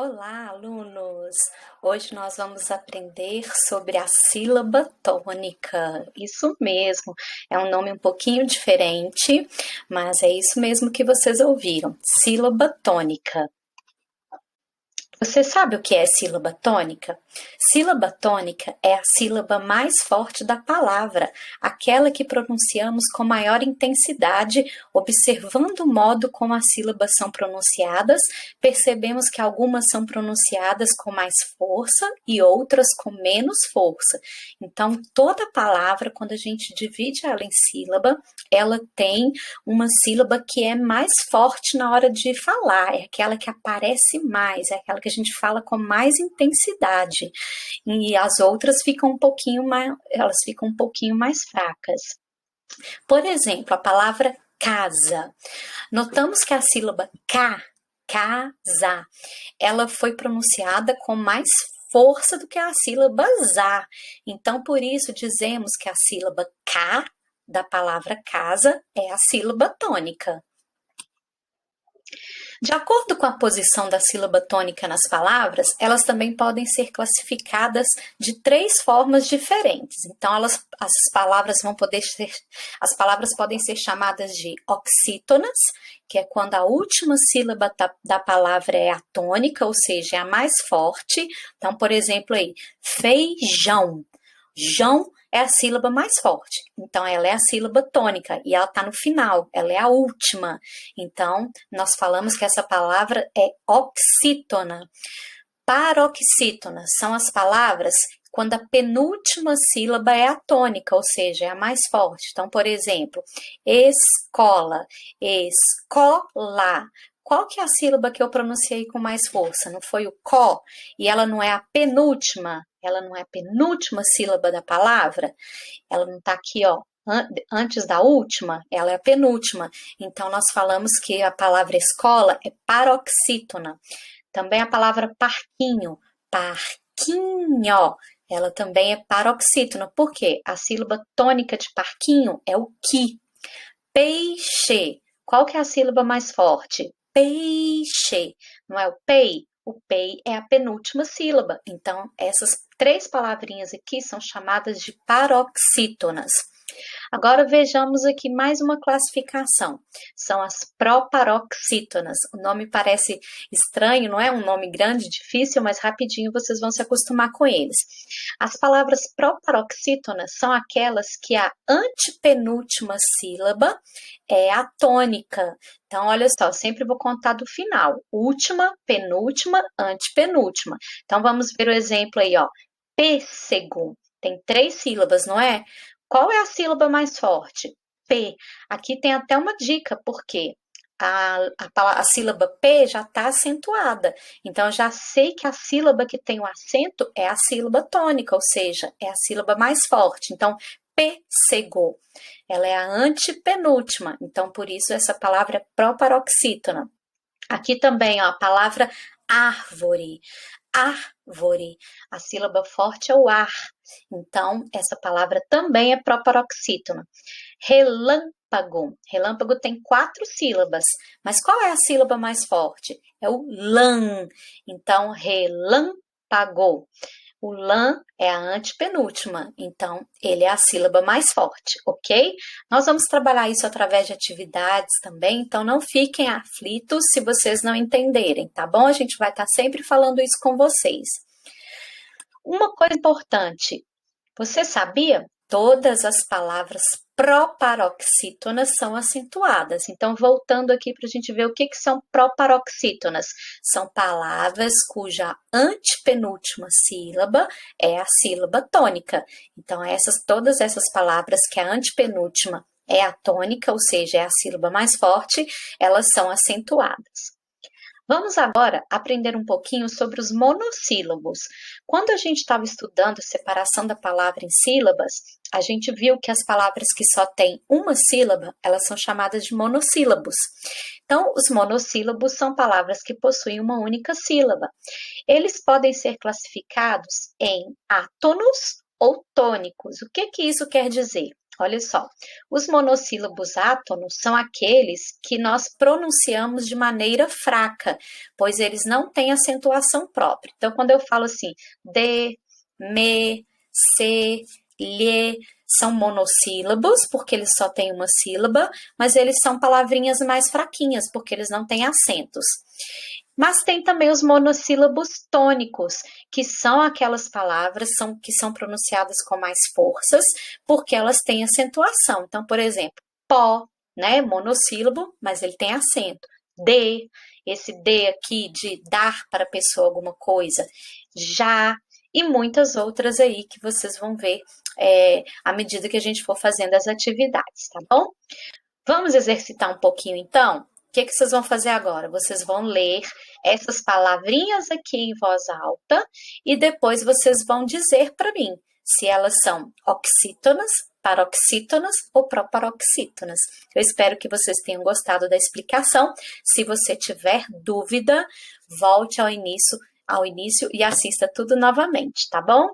Olá, alunos! Hoje nós vamos aprender sobre a sílaba tônica. Isso mesmo, é um nome um pouquinho diferente, mas é isso mesmo que vocês ouviram, sílaba tônica. Você sabe o que é sílaba tônica? Sílaba tônica é a sílaba mais forte da palavra, aquela que pronunciamos com maior intensidade, observando o modo como as sílabas são pronunciadas, percebemos que algumas são pronunciadas com mais força e outras com menos força. Então, toda palavra, quando a gente divide ela em sílaba, ela tem uma sílaba que é mais forte na hora de falar, é aquela que aparece mais, é aquela que a gente fala com mais intensidade. E as outras ficam um pouquinho mais, elas ficam um pouquinho mais fracas. Por exemplo, a palavra casa. Notamos que a sílaba casa, ela foi pronunciada com mais força do que a sílaba za. Então, por isso dizemos que a sílaba K da palavra casa é a sílaba tônica. De acordo com a posição da sílaba tônica nas palavras, elas também podem ser classificadas de 3 formas diferentes. Então, as palavras podem ser chamadas de oxítonas, que é quando a última sílaba da palavra é a tônica, ou seja, é a mais forte. Então, por exemplo, aí, feijão. Jão é a sílaba mais forte, então ela é a sílaba tônica e ela está no final, ela é a última. Então, nós falamos que essa palavra é oxítona. Paroxítonas são as palavras quando a penúltima sílaba é a tônica, ou seja, é a mais forte. Então, por exemplo, escola, escola. Qual que é a sílaba que eu pronunciei com mais força? Não foi o có? E ela não é a penúltima? Ela não é a penúltima sílaba da palavra? Ela não está aqui, ó, antes da última? Ela é a penúltima. Então, nós falamos que a palavra escola é paroxítona. Também a palavra parquinho, parquinho, ela também é paroxítona. Por quê? A sílaba tônica de parquinho é o qui. Peixe. Qual que é a sílaba mais forte? Peixe. Não é o pei? O pei é a penúltima sílaba. Então, essas 3 palavrinhas aqui são chamadas de paroxítonas. Agora vejamos aqui mais uma classificação. São as proparoxítonas. O nome parece estranho, não é um nome grande, difícil, mas rapidinho vocês vão se acostumar com eles. As palavras proparoxítonas são aquelas que a antepenúltima sílaba é a tônica. Então, olha só, sempre vou contar do final. Última, penúltima, antepenúltima. Então, vamos ver o exemplo aí, ó. Pêssego. Tem 3 sílabas, não é? Qual é a sílaba mais forte? P. Aqui tem até uma dica, porque a sílaba P já está acentuada. Então, eu já sei que a sílaba que tem o acento é a sílaba tônica, ou seja, é a sílaba mais forte. Então, pêssego. Ela é a antepenúltima. Então, por isso, essa palavra é proparoxítona. Aqui também, ó, a palavra árvore. Árvore. A sílaba forte é o ar. Então, essa palavra também é proparoxítona. Relâmpago. Relâmpago tem 4 sílabas. Mas qual é a sílaba mais forte? É o lã. Então, relâmpago. O lã é a antepenúltima, então ele é a sílaba mais forte, ok? Nós vamos trabalhar isso através de atividades também, então não fiquem aflitos se vocês não entenderem, tá bom? A gente vai estar sempre falando isso com vocês. Uma coisa importante, você sabia? Todas as palavras proparoxítonas são acentuadas. Então, voltando aqui para a gente ver o que são proparoxítonas. São palavras cuja antepenúltima sílaba é a sílaba tônica. Então, todas essas palavras que a antepenúltima é a tônica, ou seja, é a sílaba mais forte, elas são acentuadas. Vamos agora aprender um pouquinho sobre os monossílabos. Quando a gente estava estudando a separação da palavra em sílabas, a gente viu que as palavras que só têm uma sílaba, elas são chamadas de monossílabos. Então, os monossílabos são palavras que possuem uma única sílaba. Eles podem ser classificados em átonos ou tônicos. O que isso quer dizer? Olha só, os monossílabos átonos são aqueles que nós pronunciamos de maneira fraca, pois eles não têm acentuação própria. Então, quando eu falo assim, de, me, se, lhe, são monossílabos, porque eles só têm uma sílaba, mas eles são palavrinhas mais fraquinhas, porque eles não têm acentos. Mas tem também os monossílabos tônicos, que são aquelas palavras que são pronunciadas com mais forças, porque elas têm acentuação. Então, por exemplo, pó, né? Monossílabo, mas ele tem acento. De, esse de aqui de dar para a pessoa alguma coisa. Já, e muitas outras aí que vocês vão ver à medida que a gente for fazendo as atividades, tá bom? Vamos exercitar um pouquinho então? O que vocês vão fazer agora? Vocês vão ler essas palavrinhas aqui em voz alta e depois vocês vão dizer para mim se elas são oxítonas, paroxítonas ou proparoxítonas. Eu espero que vocês tenham gostado da explicação. Se você tiver dúvida, volte ao início e assista tudo novamente, tá bom?